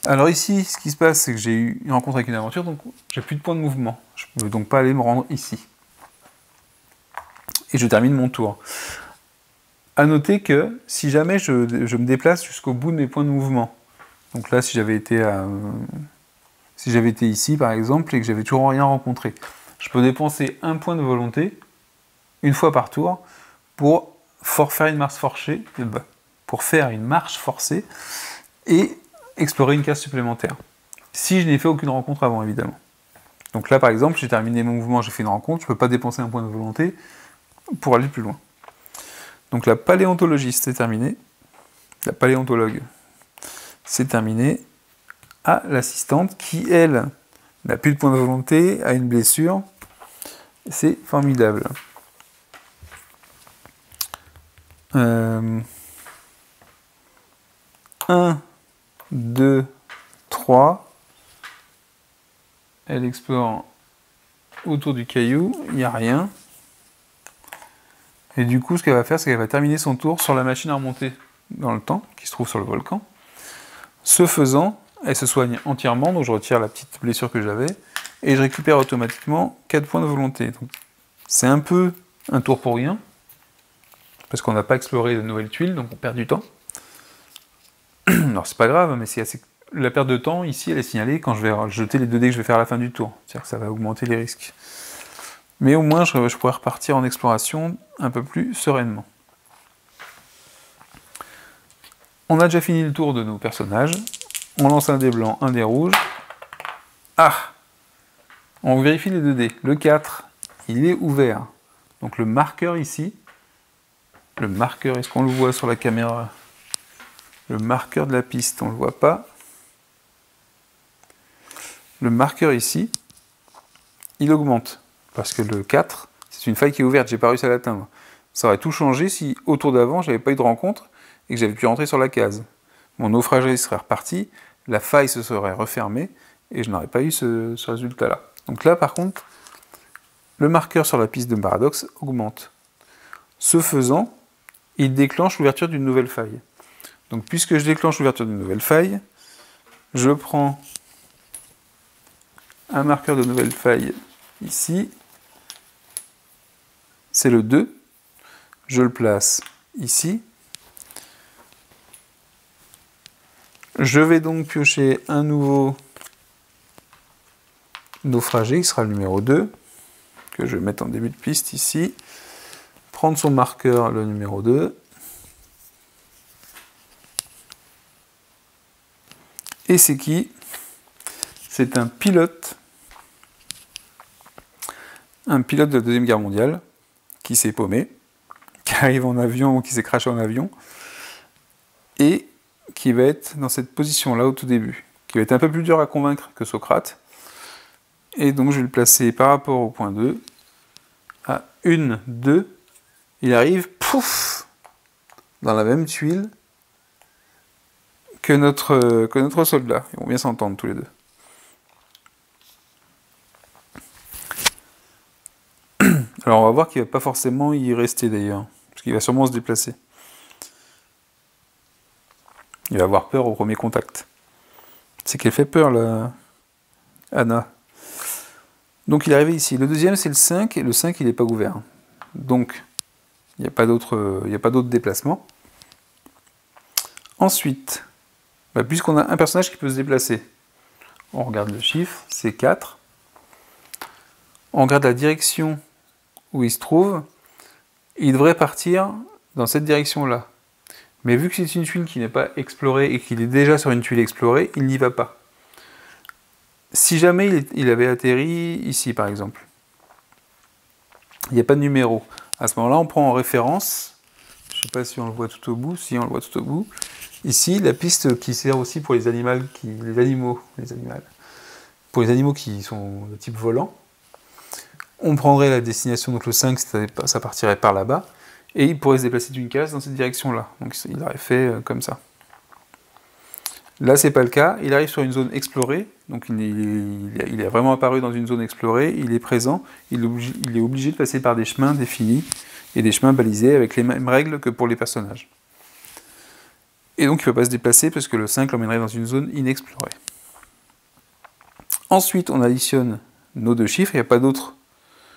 Alors ici, ce qui se passe, c'est que j'ai eu une rencontre avec une aventure, donc j'ai plus de points de mouvement. Je ne peux donc pas aller me rendre ici. Et je termine mon tour. A noter que si jamais je me déplace jusqu'au bout de mes points de mouvement, donc là, si j'avais été ici, par exemple, et que j'avais toujours rien rencontré, je peux dépenser un point de volonté, une fois par tour, pour faire une marche forcée, et explorer une case supplémentaire. Si je n'ai fait aucune rencontre avant, évidemment. Donc là, par exemple, j'ai terminé mon mouvement, j'ai fait une rencontre, je ne peux pas dépenser un point de volonté pour aller plus loin. Donc la paléontologie, c'est terminé. La paléontologue, c'est terminé. Ah, l'assistante, qui, elle, n'a plus de point de volonté, a une blessure. C'est formidable. 1, 2, 3. Elle explore autour du caillou, il n'y a rien. Et du coup, ce qu'elle va faire, c'est qu'elle va terminer son tour sur la machine à remonter dans le temps, qui se trouve sur le volcan. Ce faisant, elle se soigne entièrement, donc je retire la petite blessure que j'avais, et je récupère automatiquement 4 points de volonté. C'est un peu un tour pour rien, parce qu'on n'a pas exploré de nouvelles tuiles, donc on perd du temps. Alors c'est pas grave, mais la perte de temps, ici, elle est signalée quand je vais jeter les 2 dés que je vais faire à la fin du tour. C'est-à-dire que ça va augmenter les risques. Mais au moins, je pourrais repartir en exploration un peu plus sereinement. On a déjà fini le tour de nos personnages. On lance un dé blanc, un dé rouge. Ah! On vérifie les 2 dés. Le 4, il est ouvert. Donc le marqueur ici, est-ce qu'on le voit sur la caméra? Le marqueur de la piste, on ne le voit pas. Le marqueur ici, il augmente. Parce que le 4, c'est une faille qui est ouverte, j'ai pas réussi à l'atteindre. Ça aurait tout changé si, au tour d'avant, j'avais pas eu de rencontre et que j'avais pu rentrer sur la case. Mon naufragé serait reparti, la faille se serait refermée et je n'aurais pas eu ce résultat-là. Donc là, par contre, le marqueur sur la piste de paradoxe augmente. Ce faisant, il déclenche l'ouverture d'une nouvelle faille. Donc puisque je déclenche l'ouverture d'une nouvelle faille, je prends un marqueur de nouvelle faille ici, c'est le 2, je le place ici. Je vais donc piocher un nouveau naufragé, qui sera le numéro 2, que je vais mettre en début de piste ici. Prendre son marqueur, le numéro 2. Et c'est qui? C'est un pilote de la Deuxième Guerre mondiale, qui s'est paumé, qui arrive en avion ou qui s'est crashé en avion, et qui va être dans cette position-là au tout début, qui va être un peu plus dur à convaincre que Socrate. Et donc je vais le placer par rapport au point 2, à 1, 2, il arrive, pouf, dans la même tuile que notre soldat. Ils vont bien s'entendre tous les deux. Alors on va voir qu'il ne va pas forcément y rester d'ailleurs, parce qu'il va sûrement se déplacer. Il va avoir peur au premier contact. C'est qu'elle fait peur, là, Anna. Donc il est arrivé ici. Le deuxième, c'est le 5, et le 5, il n'est pas ouvert. Donc, il n'y a pas d'autre déplacement. Ensuite, puisqu'on a un personnage qui peut se déplacer, on regarde le chiffre, c'est 4. On regarde la direction où il se trouve. Il devrait partir dans cette direction-là. Mais vu que c'est une tuile qui n'est pas explorée et qu'il est déjà sur une tuile explorée, il n'y va pas. Si jamais il avait atterri ici, par exemple, il n'y a pas de numéro. À ce moment-là, on prend en référence, je ne sais pas si on le voit tout au bout, si on le voit tout au bout, ici, la piste qui sert aussi pour les animaux qui sont de type volant. On prendrait la destination, donc le 5, ça partirait par là-bas, et il pourrait se déplacer d'une case dans cette direction-là. Donc il aurait fait comme ça. Là, c'est pas le cas. Il arrive sur une zone explorée, donc il est vraiment apparu dans une zone explorée, il est présent, il est obligé de passer par des chemins définis, et des chemins balisés avec les mêmes règles que pour les personnages. Et donc il ne peut pas se déplacer parce que le 5 l'emmènerait dans une zone inexplorée. Ensuite, on additionne nos deux chiffres, il n'y a pas d'autre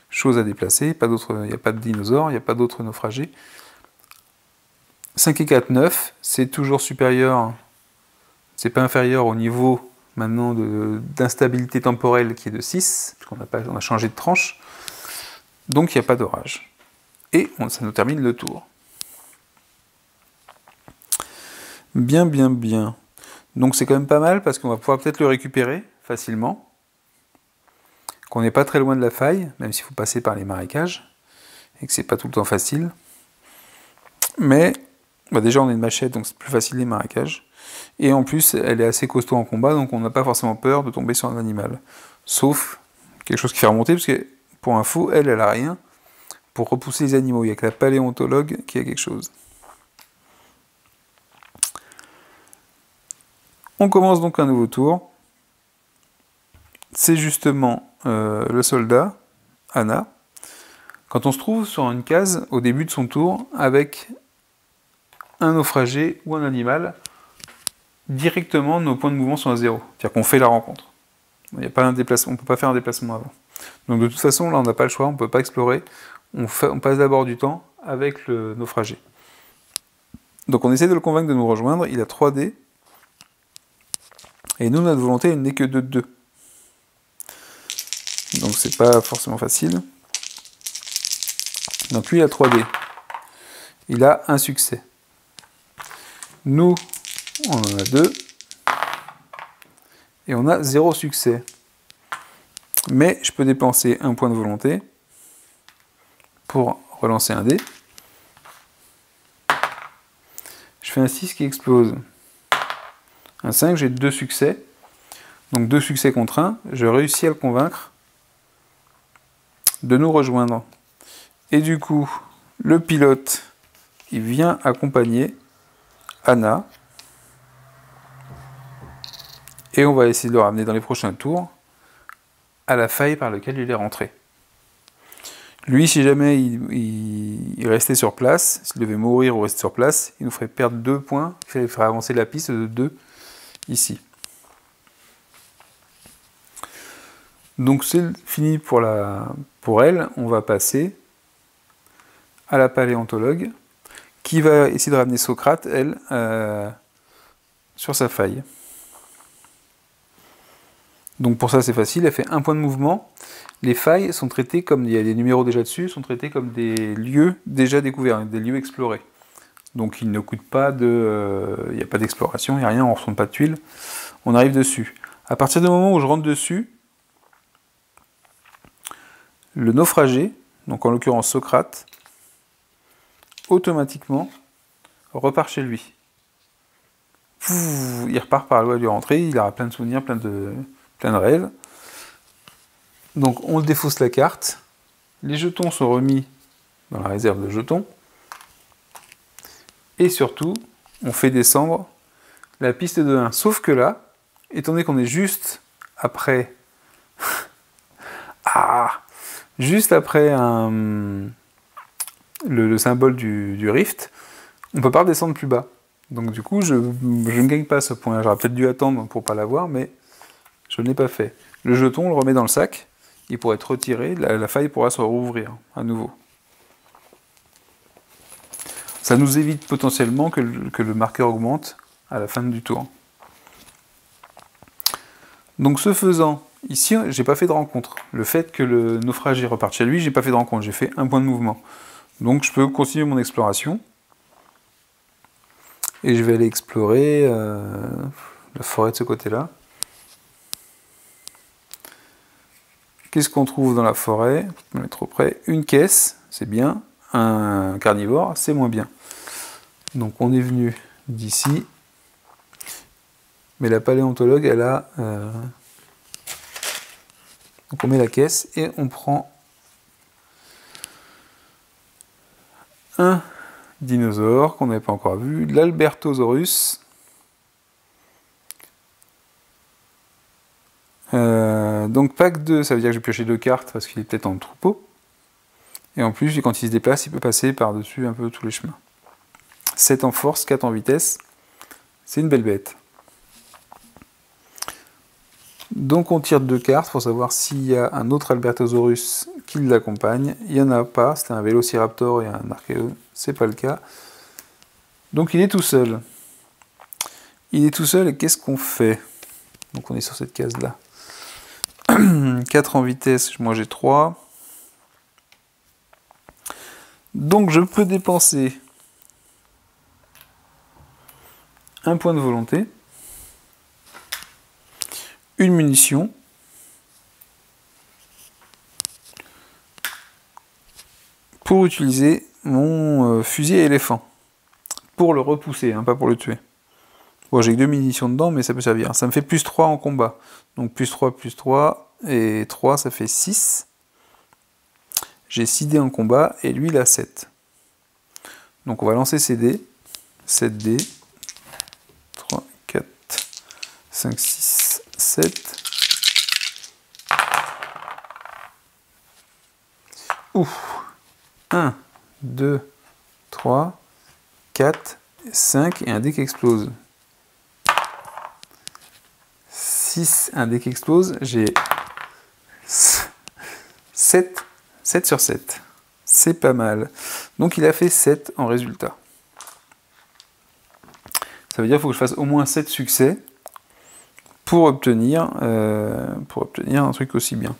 chose à déplacer, il n'y a pas de dinosaures, il n'y a pas d'autres naufragés. 5 et 4, 9, c'est toujours supérieur, c'est pas inférieur au niveau maintenant d'instabilité temporelle qui est de 6, puisqu'on a changé de tranche, donc il n'y a pas d'orage. Et ça nous termine le tour. Bien, bien, bien. Donc c'est quand même pas mal, parce qu'on va pouvoir peut-être le récupérer facilement, qu'on n'est pas très loin de la faille, même s'il faut passer par les marécages, et que c'est pas tout le temps facile. Mais déjà on a une machette, donc c'est plus facile les marécages. Et en plus, elle est assez costaud en combat, donc on n'a pas forcément peur de tomber sur un animal. Sauf quelque chose qui fait remonter, parce que pour info, elle a rien pour repousser les animaux. Il n'y a que la paléontologue qui a quelque chose. On commence donc un nouveau tour. C'est justement le soldat, Anna, quand on se trouve sur une case au début de son tour avec un naufragé ou un animal, directement nos points de mouvement sont à 0. C'est-à-dire qu'on fait la rencontre. Il n'y a pas un déplacement, on ne peut pas faire un déplacement avant. Donc de toute façon, là on n'a pas le choix, on ne peut pas explorer. On passe d'abord du temps avec le naufragé. Donc on essaie de le convaincre de nous rejoindre, il a 3D. Et nous, notre volonté, elle n'est que de 2. Donc c'est pas forcément facile. Donc lui, il a 3D. Il a un succès. Nous, on en a 2. Et on a 0 succès. Mais je peux dépenser un point de volonté pour relancer un dé. Je fais un 6 qui explose. Un 5, j'ai 2 succès. Donc 2 succès contre 1. Je réussis à le convaincre de nous rejoindre. Et du coup, le pilote, il vient accompagner Anna. Et on va essayer de le ramener dans les prochains tours à la faille par laquelle il est rentré. Lui, si jamais il restait sur place, s'il devait mourir ou rester sur place, il nous ferait perdre 2 points, il ferait avancer la piste de 2 ici. Donc c'est fini pour elle, on va passer à la paléontologue, qui va essayer de ramener Socrate, elle, sur sa faille. Donc pour ça c'est facile, elle fait un point de mouvement. Les failles sont traitées comme, il y a des numéros déjà dessus, sont traitées comme des lieux déjà découverts, des lieux explorés. Donc ils ne coûtent pas il n'y a pas d'exploration, il n'y a rien, on ne retourne pas de tuiles, on arrive dessus. À partir du moment où je rentre dessus, le naufragé, donc en l'occurrence Socrate, automatiquement repart chez lui. Il repart par la loi du rentrée, il aura plein de souvenirs, plein de rêves. Donc on défausse la carte, les jetons sont remis dans la réserve de jetons, et surtout, on fait descendre la piste de 1. Sauf que là, étant donné qu'on est juste après... juste après le symbole du rift, on ne peut pas redescendre plus bas. Donc du coup, je ne gagne pas ce point. J'aurais peut-être dû attendre pour ne pas l'avoir, mais je ne l'ai pas fait. Le jeton, on le remet dans le sac, il pourra être retiré, la faille pourra se rouvrir à nouveau. Ça nous évite potentiellement que le marqueur augmente à la fin du tour. Donc ce faisant, ici j'ai pas fait de rencontre. Le fait que le naufragé reparte chez lui, j'ai pas fait de rencontre, j'ai fait un point de mouvement. Donc je peux continuer mon exploration. Et je vais aller explorer la forêt de ce côté-là. Qu'est-ce qu'on trouve dans la forêt? Je vais mettre trop près. Une caisse, c'est bien. Un carnivore, c'est moins bien. Donc on est venu d'ici. Mais la paléontologue, elle a... Donc on met la caisse et on prend un dinosaure qu'on n'avait pas encore vu, l'Albertosaurus. Donc pack 2, ça veut dire que je vais piocher 2 cartes parce qu'il est peut-être en troupeau. Et en plus, quand il se déplace, il peut passer par-dessus un peu tous les chemins. 7 en force, 4 en vitesse. C'est une belle bête. Donc on tire 2 cartes pour savoir s'il y a un autre Albertosaurus qui l'accompagne. Il n'y en a pas, c'était un Vélociraptor et un Archéo, c'est pas le cas. Donc il est tout seul. Il est tout seul et qu'est-ce qu'on fait? Donc on est sur cette case-là. 4 en vitesse, moi j'ai 3. Donc je peux dépenser un point de volonté, une munition, pour utiliser mon fusil à éléphant. Pour le repousser, hein, pas pour le tuer. Bon, j'ai que 2 munitions dedans, mais ça peut servir. Ça me fait plus 3 en combat. Donc plus 3, et 3, ça fait 6. J'ai 6 dés en combat, et lui, il a 7. Donc on va lancer ces dés. 7 dés. 3, 4, 5, 6, 7. Ouf. 1, 2, 3, 4, 5, et un dé qui explose. 6, un dé qui explose, j'ai 7 sur 7. C'est pas mal. Donc il a fait 7 en résultat. Ça veut dire qu'il faut que je fasse au moins 7 succès pour obtenir un truc aussi bien.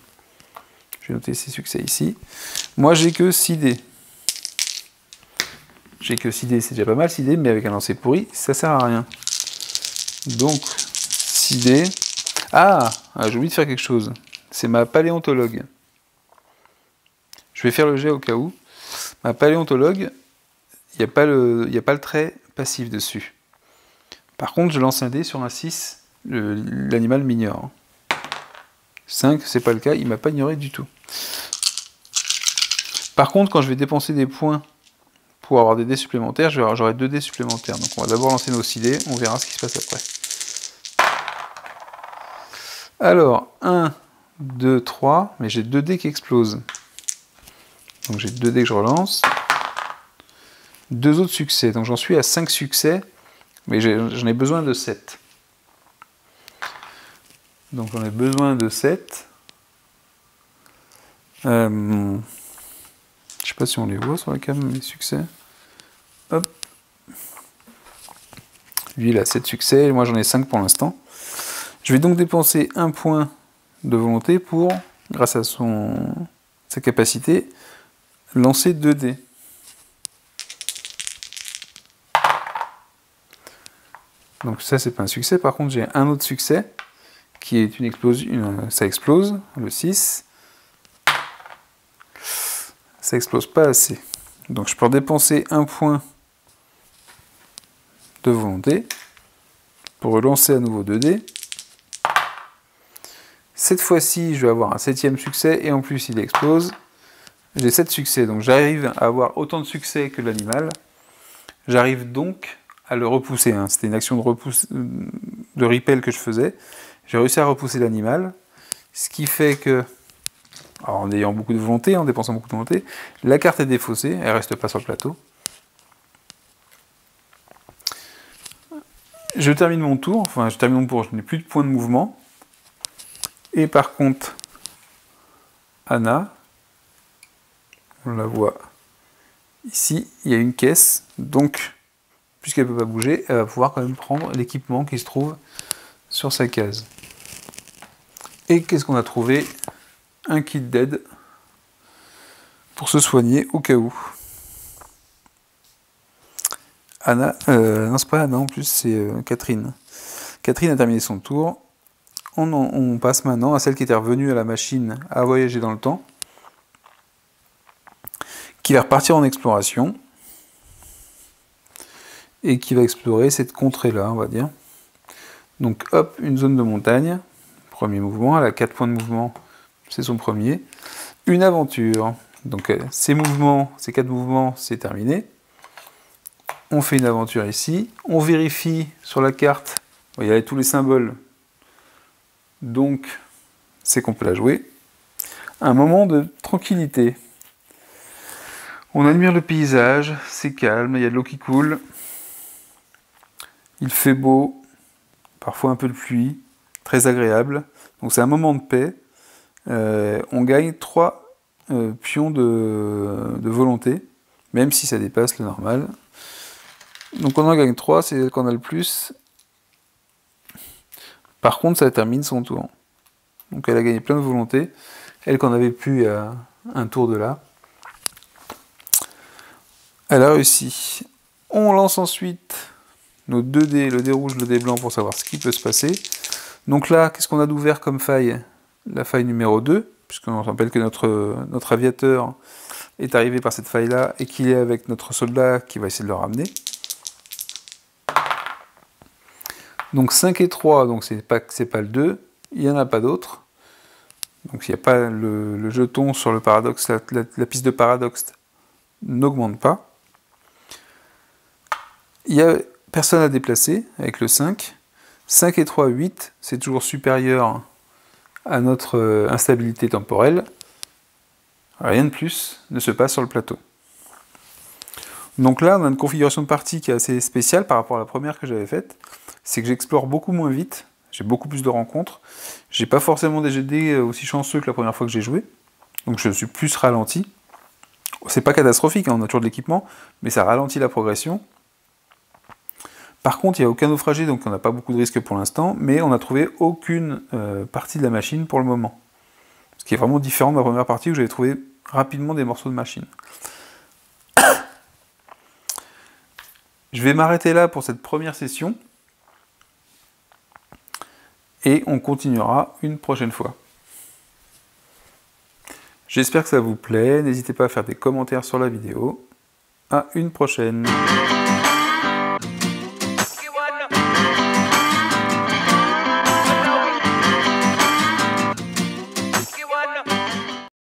Je vais noter ces succès ici. Moi j'ai que 6 dés. J'ai que 6 dés, c'est déjà pas mal 6 dés, mais avec un lancer pourri, ça sert à rien. Donc 6 dés. Ah, j'ai oublié de faire quelque chose. C'est ma paléontologue. Je vais faire le jet au cas où. Ma paléontologue, il n'y a pas le trait passif dessus. Par contre, je lance un dé sur un 6, l'animal m'ignore. 5, c'est pas le cas, il m'a pas ignoré du tout. Par contre, quand je vais dépenser des points pour avoir des dés supplémentaires, j'aurai 2 dés supplémentaires. Donc on va d'abord lancer nos 6 dés, on verra ce qui se passe après. Alors, 1, 2, 3, mais j'ai 2 dés qui explosent. Donc j'ai 2 dés que je relance. 2 autres succès, donc j'en suis à 5 succès, mais j'en ai besoin de 7. Donc j'en ai besoin de 7. Je sais pas si on les voit sur la cam, mes succès. Hop. Lui, il a 7 succès, et moi j'en ai 5 pour l'instant. Je vais donc dépenser un point de volonté pour, grâce à sa capacité, lancer 2 dés. Donc ça, c'est pas un succès. Par contre, j'ai un autre succès, qui est une explosion. Ça explose, le 6. Ça explose pas assez. Donc je peux dépenser un point de volonté pour relancer à nouveau 2 dés. Cette fois-ci, je vais avoir un 7e succès, et en plus, il explose. J'ai 7 succès, donc j'arrive à avoir autant de succès que l'animal. J'arrive donc à le repousser. Hein. C'était une action de repel que je faisais. J'ai réussi à repousser l'animal, ce qui fait que, alors en ayant beaucoup de volonté, en dépensant beaucoup de volonté, la carte est défaussée, elle reste pas sur le plateau. Je termine mon tour, je n'ai plus de points de mouvement. Et par contre, Anna, on la voit ici, il y a une caisse, donc puisqu'elle ne peut pas bouger, elle va pouvoir quand même prendre l'équipement qui se trouve sur sa case. Et qu'est-ce qu'on a trouvé? Un kit d'aide pour se soigner au cas où. Anna, non c'est pas Anna en plus, c'est Catherine. Catherine a terminé son tour. On passe maintenant à celle qui était revenue à la machine à voyager dans le temps, qui va repartir en exploration et qui va explorer cette contrée-là, on va dire. Donc hop, une zone de montagne, premier mouvement, elle a 4 points de mouvement, c'est son premier. Une aventure, donc ces 4 mouvements, c'est terminé. On fait une aventure ici, on vérifie sur la carte, il y a tous les symboles, donc c'est qu'on peut la jouer. Un moment de tranquillité. On admire le paysage, c'est calme, il y a de l'eau qui coule. Il fait beau, parfois un peu de pluie, très agréable. Donc c'est un moment de paix. On gagne 3 pions de volonté, même si ça dépasse le normal. Donc on en gagne 3, c'est elle qu'on a le plus. Par contre, ça termine son tour. Donc elle a gagné plein de volonté. Elle qu'on avait plus à un tour de là. Elle a réussi. On lance ensuite nos 2 dés, le dé rouge, le dé blanc, pour savoir ce qui peut se passer. Donc là, qu'est-ce qu'on a d'ouvert comme faille? La faille numéro 2, puisqu'on rappelle que notre aviateur est arrivé par cette faille-là et qu'il est avec notre soldat qui va essayer de le ramener. Donc 5 et 3, donc c'est pas le 2, il n'y en a pas d'autre. Donc il n'y a pas le jeton sur le paradoxe, la piste de paradoxe n'augmente pas. Il n'y a personne à déplacer avec le 5. 5 et 3, 8, c'est toujours supérieur à notre instabilité temporelle. Rien de plus ne se passe sur le plateau. Donc là, on a une configuration de partie qui est assez spéciale par rapport à la première que j'avais faite. C'est que j'explore beaucoup moins vite, j'ai beaucoup plus de rencontres. J'ai pas forcément des GD aussi chanceux que la première fois que j'ai joué. Donc je suis plus ralenti. C'est pas catastrophique, hein, on a toujours de l'équipement, mais ça ralentit la progression. Par contre, il n'y a aucun naufragé, donc on n'a pas beaucoup de risques pour l'instant, mais on n'a trouvé aucune partie de la machine pour le moment. Ce qui est vraiment différent de la première partie où j'avais trouvé rapidement des morceaux de machine. Je vais m'arrêter là pour cette première session, et on continuera une prochaine fois. J'espère que ça vous plaît, n'hésitez pas à faire des commentaires sur la vidéo. À une prochaine.